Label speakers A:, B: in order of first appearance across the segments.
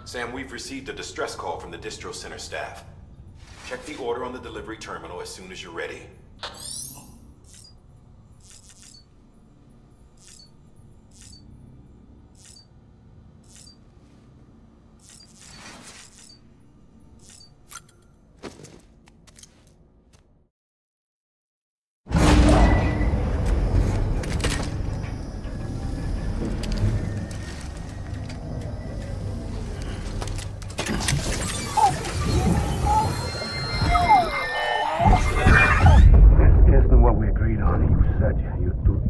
A: Sam, we've received a distress call from the distro center staff. Check the order on the delivery terminal as soon as you're ready.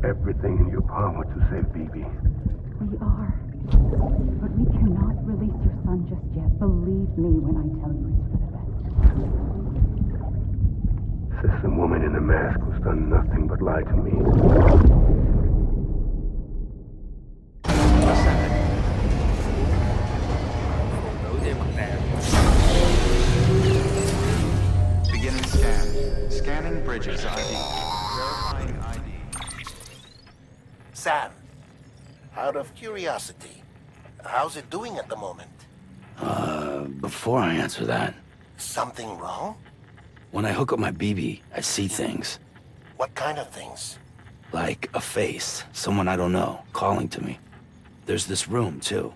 B: Everything in your power to save BB.
C: We are. But we cannot release your son just yet. Believe me when I tell you it's for the best.
B: Says some woman in a mask who's done nothing but lie to me.
D: Beginning scan. Scanning bridges ID. Verifying ID.
E: Sam, out of curiosity, how's it doing at the moment?
F: Before I answer that,
E: Something wrong?
F: when I hook up my BB, I see things.
E: What kind of things?
F: Like a face, someone I don't know, calling to me. There's this room, too,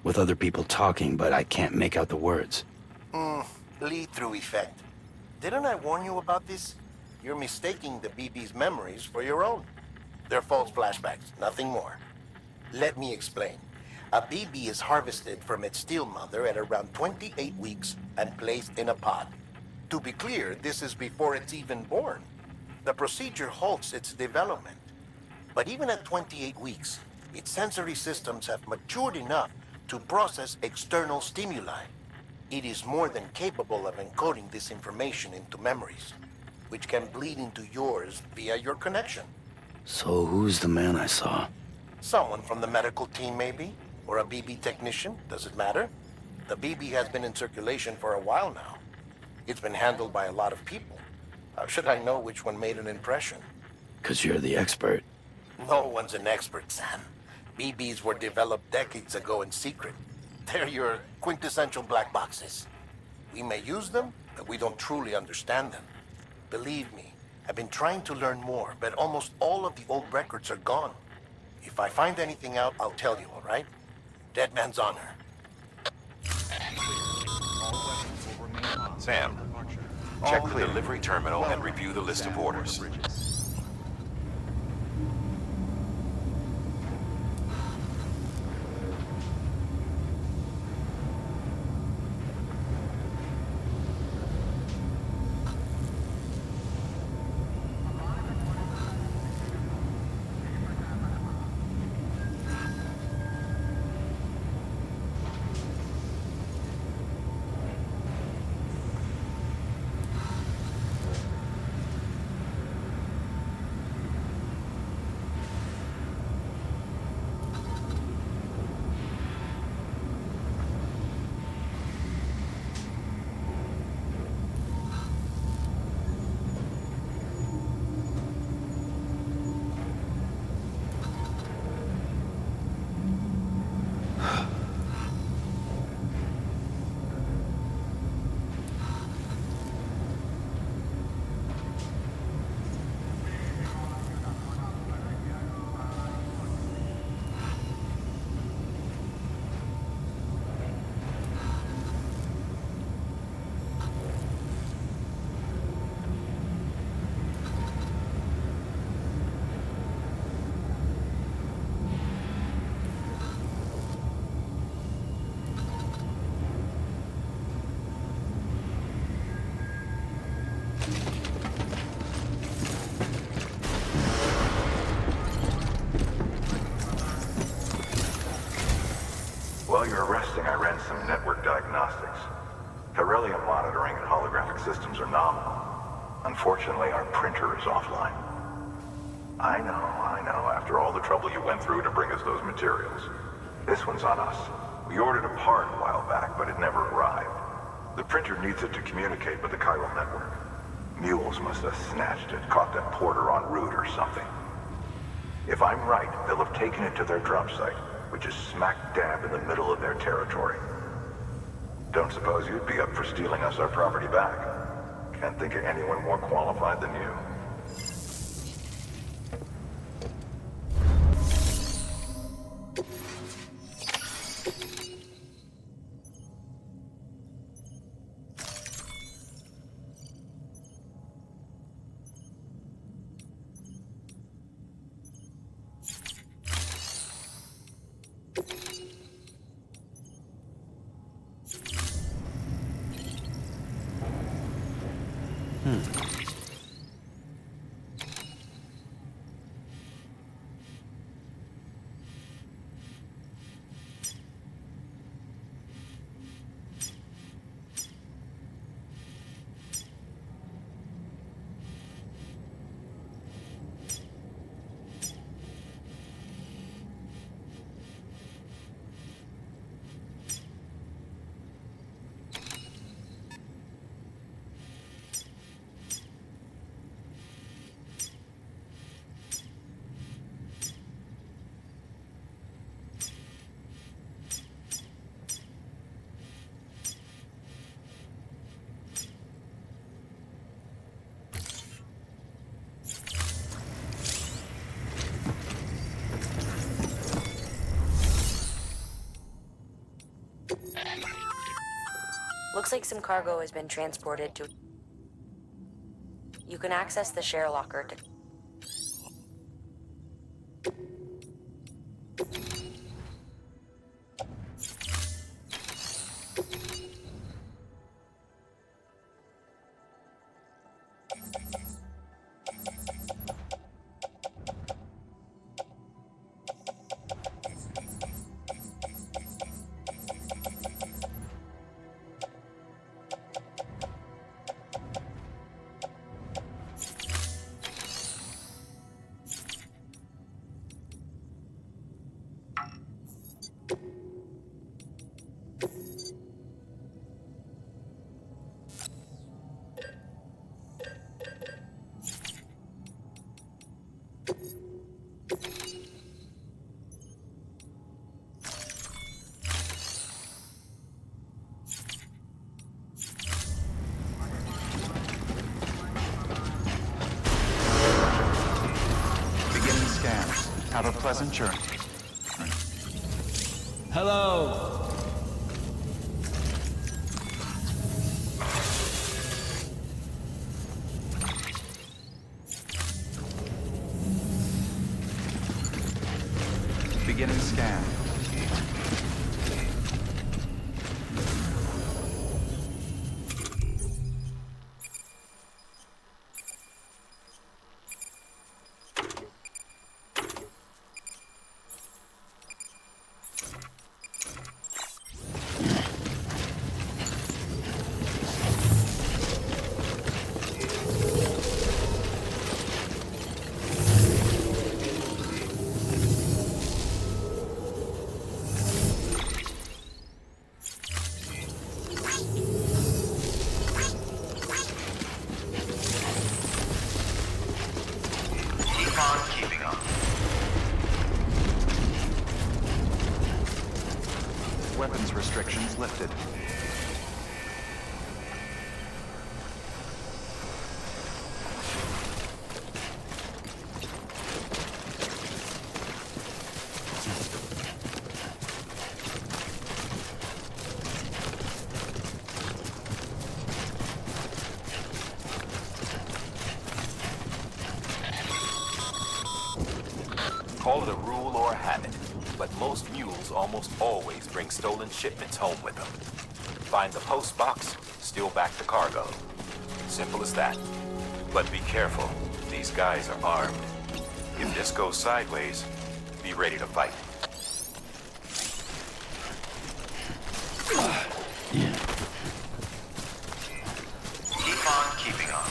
F: with other people talking, but I can't make out the words.
E: Lead-through effect. Didn't I warn you about this? You're mistaking the BB's memories for your own. They're false flashbacks, nothing more. Let me explain. A BB is harvested from its steel mother at around 28 weeks and placed in a pod. To be clear, this is before it's even born. The procedure halts its development. But even at 28 weeks, its sensory systems have matured enough to process external stimuli. It is more than capable of encoding this information into memories, which can bleed into yours via your connection.
F: So who's the man I saw?
E: Someone from the medical team, maybe? Or a BB technician? Does it matter? The BB has been in circulation for a while now. It's been handled by a lot of people. How should I know which one made an impression?
F: 'Cause you're the expert.
E: No one's an expert, Sam. BBs were developed decades ago in secret. They're your quintessential black boxes. We may use them, but we don't truly understand them. Believe me, I've been trying to learn more, but almost all of the old records are gone. If I find anything out, I'll tell you, all right? Dead man's honor.
A: Sam, check the delivery terminal and review the list of orders.
G: While you were resting, I ran some network diagnostics. Beryllium monitoring and holographic systems are nominal. Unfortunately, our printer is offline. I know, after all the trouble you went through to bring us those materials. This one's on us. We ordered a part a while back, but it never arrived. The printer needs it to communicate with the chiral network. Mules must have snatched it, caught that porter en route or something. If I'm right, they'll have taken it to their drop site, which is smack dab in the middle of their territory. Don't suppose you'd be up for stealing us our property back? Can't think of anyone more qualified than you.
H: Looks like some cargo has been transported to... You can access the share locker to...
D: Have a pleasant journey.
F: Hello!
D: Beginning scan. Weapons restrictions lifted.
A: Call it a rule or a habit, but most mules almost always bring stolen shipments home with them. Find the post box, steal back the cargo. Simple as that. But be careful, these guys are armed. If this goes sideways, be ready to fight.
G: Keep on keeping on.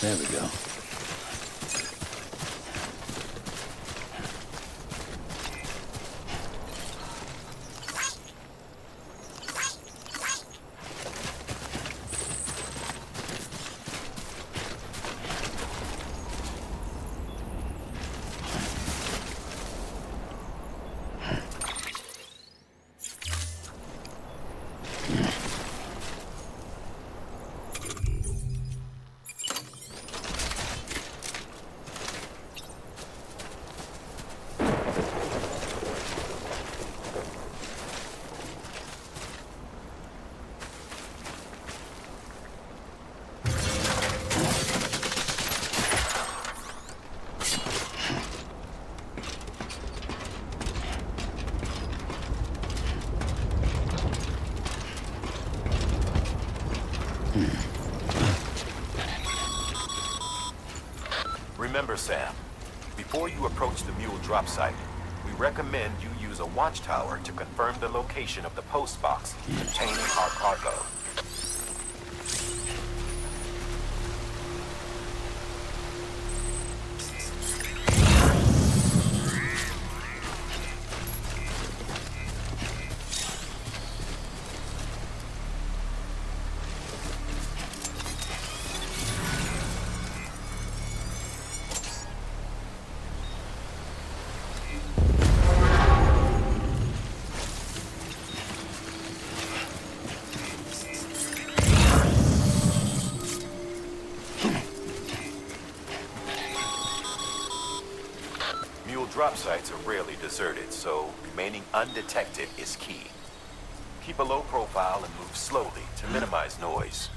F: There we go.
A: Remember, Sam, before you approach the mule drop site, we recommend you use a watchtower to confirm the location of the post box containing our cargo. Drop sites are rarely deserted, so remaining undetected is key. Keep a low profile and move slowly to minimize noise.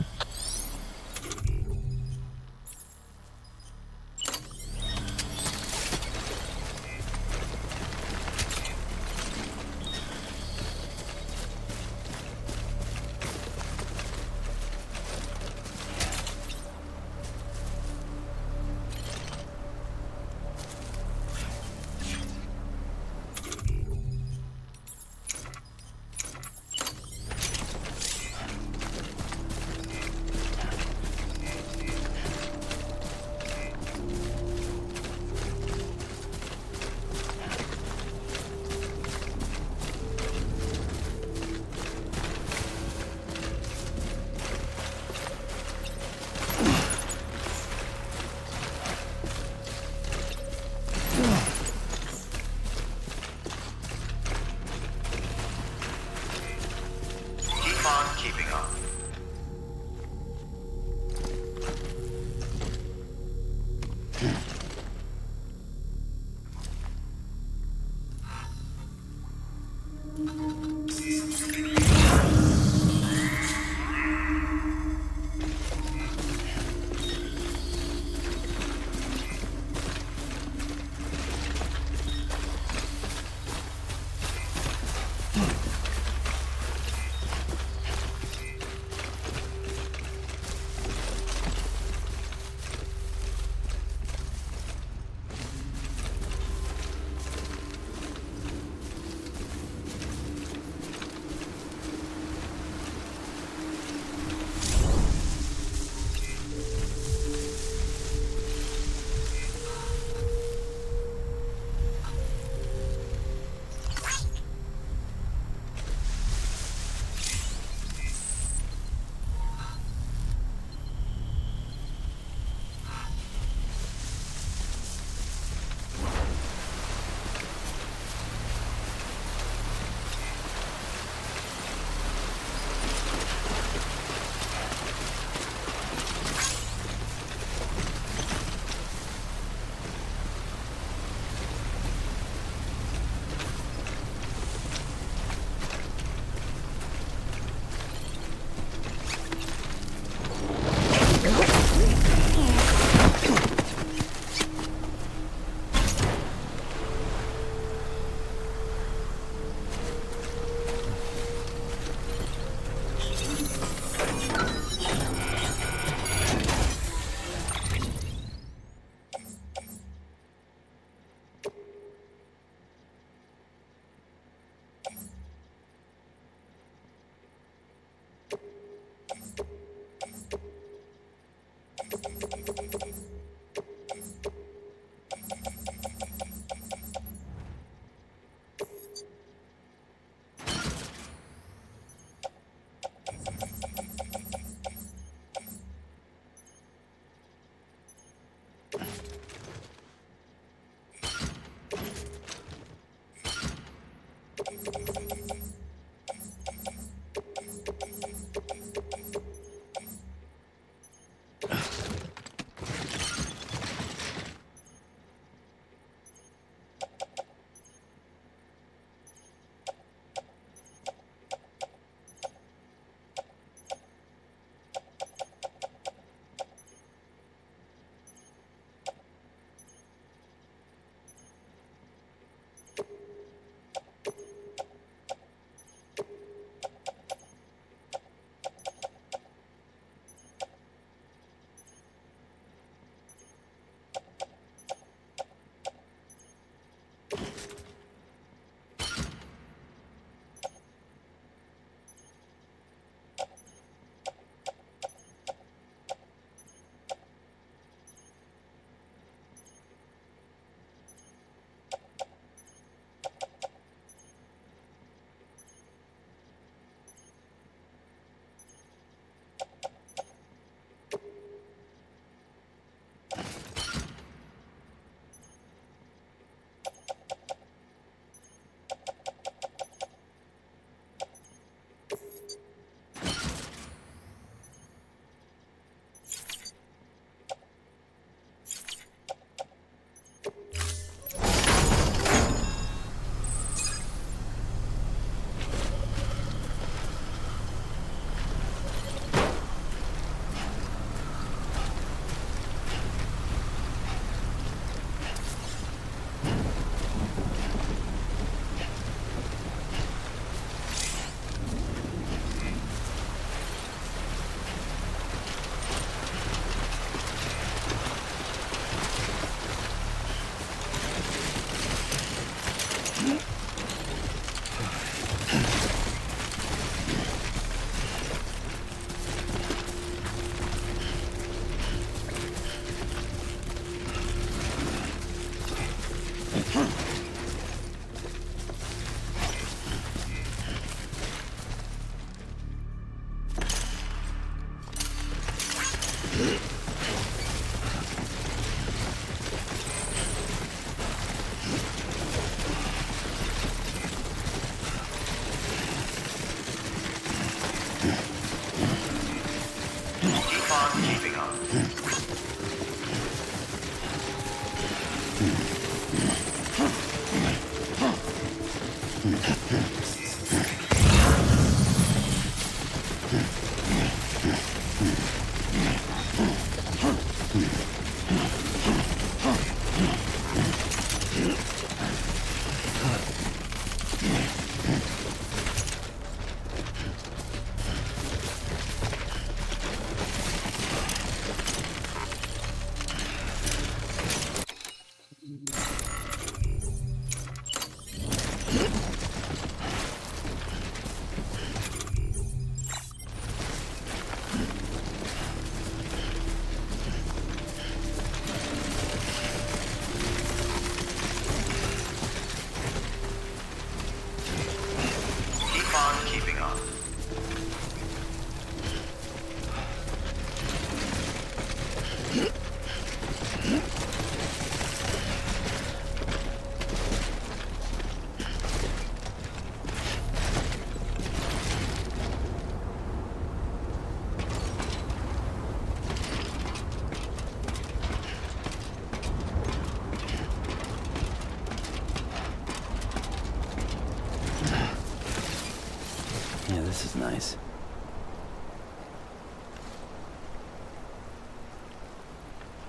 F: Yeah, this is nice.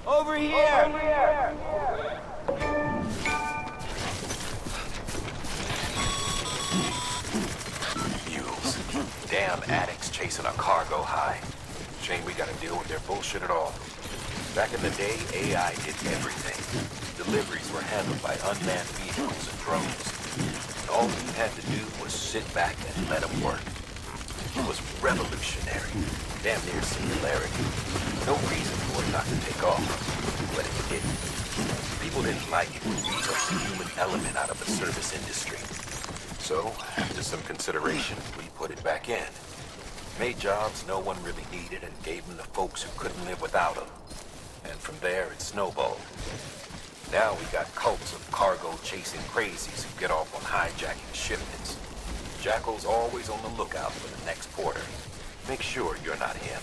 F: Over here!
A: Mules. Damn addicts chasing a cargo high. Shame we gotta deal with their bullshit at all. Back in the day, AI did everything. Deliveries were handled by unmanned vehicles and drones. And all you had to do was sit back and let them work. It was revolutionary. Damn near singularity. No reason for it not to take off, but it didn't. People didn't like it when we took the human element out of the service industry. So, after some consideration, we put it back in. Made jobs no one really needed and gave them to folks who couldn't live without them. And from there, it snowballed. Now we got cults of cargo-chasing crazies who get off on hijacking shipments. Jackal's always on the lookout for the next porter. Make sure you're not him.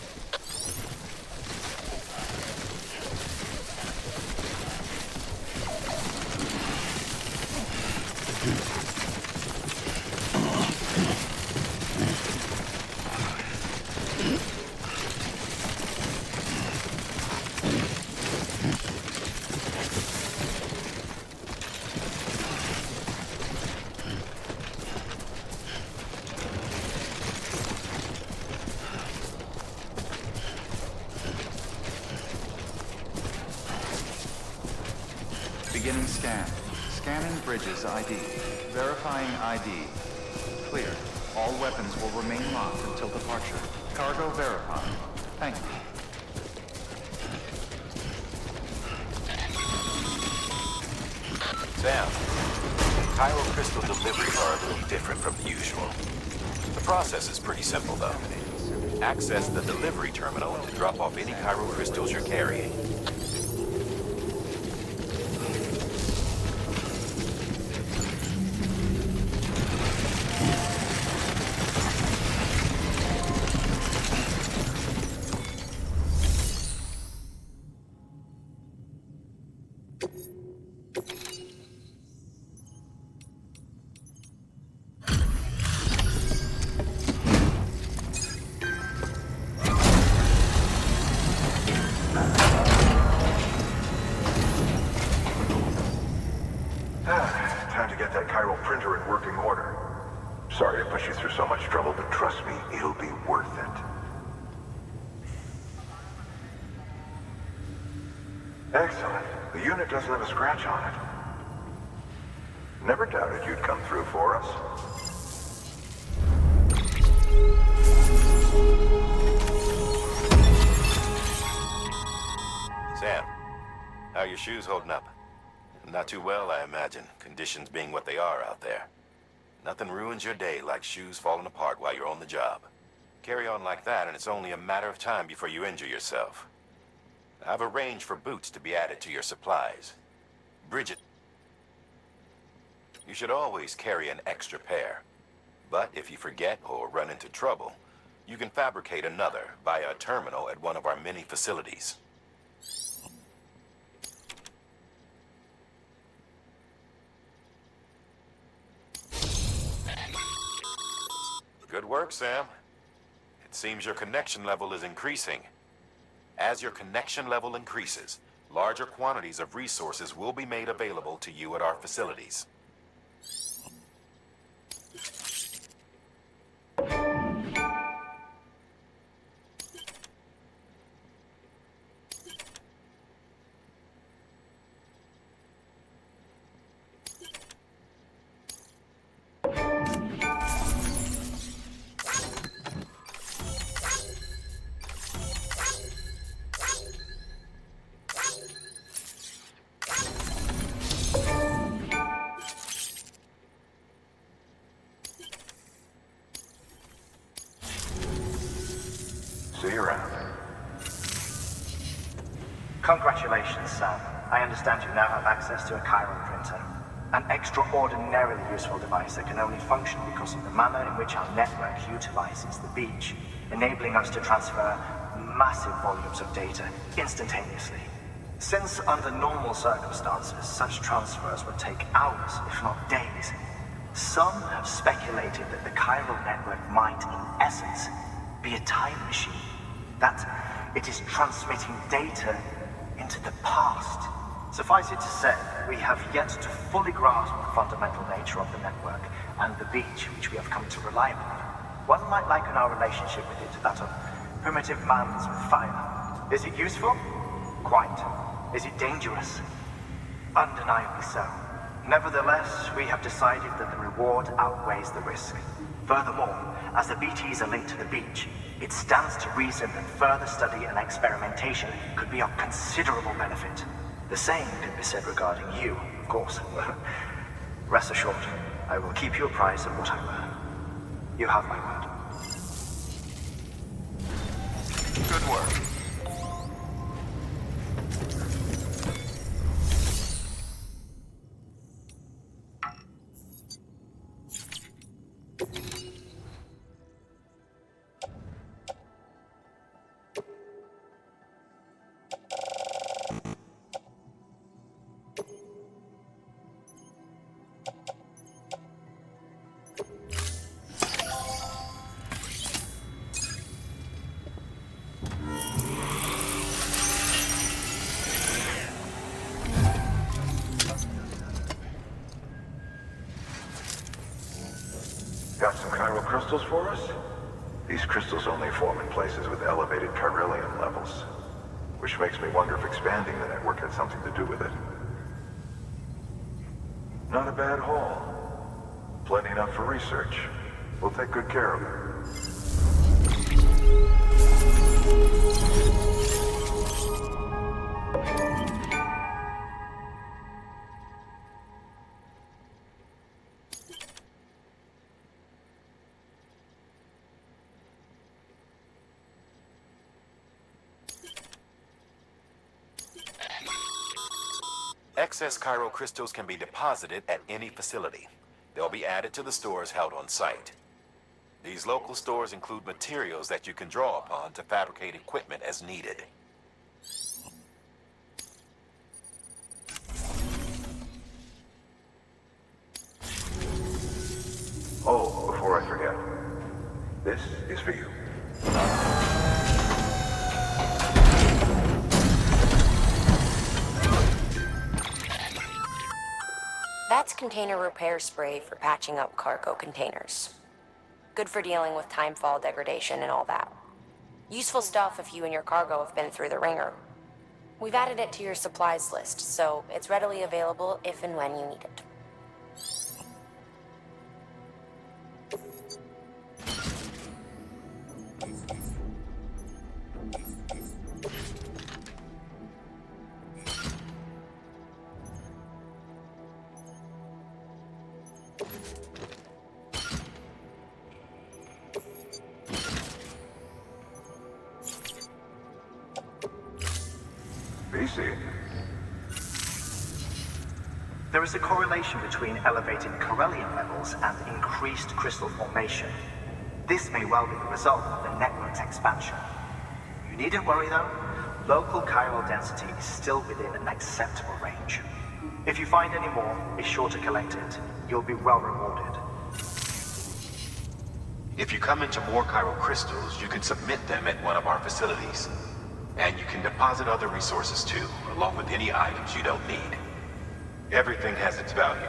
D: Beginning scan. Scanning bridges ID. Verifying ID. Clear. All weapons will remain locked until departure. Cargo verified. Thank you.
A: Sam, Chiral crystal deliveries are a little different from the usual. The process is pretty simple, though. Access the delivery terminal to drop off any Chiral crystals you're carrying.
G: Time to get that chiral printer in working order. Sorry to push you through so much trouble, but trust me, it'll be worth it. Excellent. The unit doesn't have a scratch on it. Never doubted you'd come through for us.
A: Sam, how are your shoes holding up? Not too well, I imagine, conditions being what they are out there. Nothing ruins your day like shoes falling apart while you're on the job. Carry on like that and it's only a matter of time before you injure yourself. I've arranged for boots to be added to your supplies. Bridget, you should always carry an extra pair. But if you forget or run into trouble, you can fabricate another via a terminal at one of our many facilities. Good work, Sam. It seems your connection level is increasing. As your connection level increases, larger quantities of resources will be made available to you at our facilities.
G: See you around.
I: Congratulations, Sam. I understand you now have access to a chiral printer. An extraordinarily useful device that can only function because of the manner in which our network utilizes the beach, enabling us to transfer massive volumes of data instantaneously. Since under normal circumstances, such transfers would take hours, if not days, some have speculated that the chiral network might, in essence, be a time machine. That it is transmitting data into the past. Suffice it to say, we have yet to fully grasp the fundamental nature of the network and the beach which we have come to rely upon. One might liken our relationship with it to that of primitive mans with fire. Is it useful? Quite. Is it dangerous? Undeniably so. Nevertheless, we have decided that the reward outweighs the risk. Furthermore, as the BTs are linked to the beach, it stands to reason that further study and experimentation could be of considerable benefit. The same can be said regarding you, of course. Rest assured, I will keep you apprised of what I learn. You have my word.
A: Good work.
G: Got some chiral crystals for us? These crystals only form in places with elevated chiralium levels, which makes me wonder if expanding the network had something to do with it. Not a bad haul. Plenty enough for research. We'll take good care of it.
A: Excess chiral crystals can be deposited at any facility. They'll be added to the stores held on site. These local stores include materials that you can draw upon to fabricate equipment as needed.
G: Oh, before I forget, this is for you.
H: That's container repair spray for patching up cargo containers. Good for dealing with timefall degradation and all that. Useful stuff if you and your cargo have been through the ringer. We've added it to your supplies list, so it's readily available if and when you need it.
G: BC.
I: There is a correlation between elevated chiralium levels and increased crystal formation. This may well be the result of the network's expansion. You needn't worry though. Local chiral density is still within an acceptable range. If you find any more, be sure to collect it. You'll be well rewarded.
A: If you come into more chiral crystals, you can submit them at one of our facilities. And you can deposit other resources too, along with any items you don't need. Everything has its value.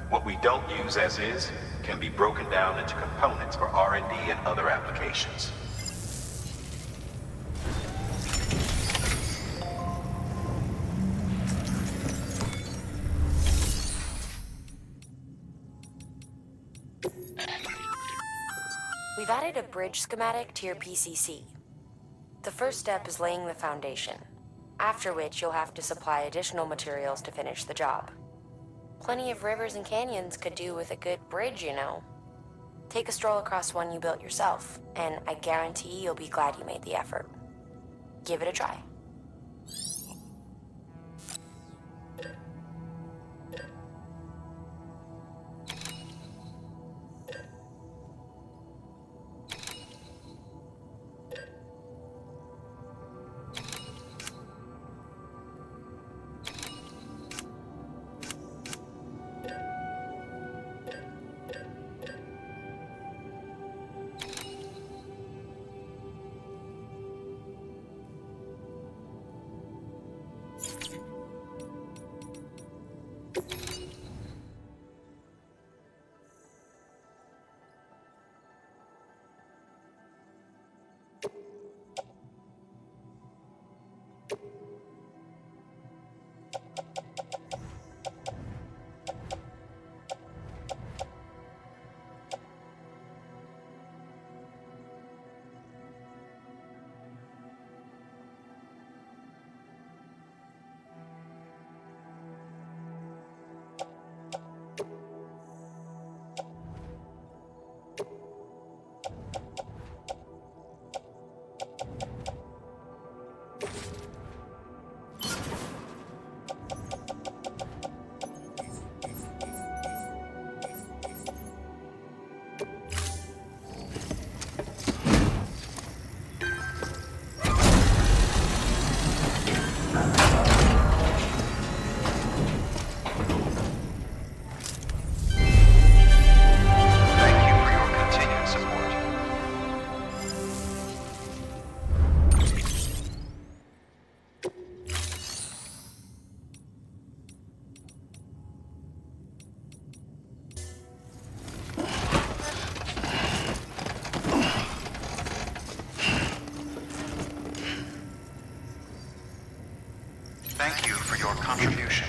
A: What we don't use as is can be broken down into components for R&D and other applications.
H: We've added a bridge schematic to your PCC. The first step is laying the foundation, after which you'll have to supply additional materials to finish the job. Plenty of rivers and canyons could do with a good bridge, you know. Take a stroll across one you built yourself, and I guarantee you'll be glad you made the effort. Give it a try.
D: Thank you for your contribution.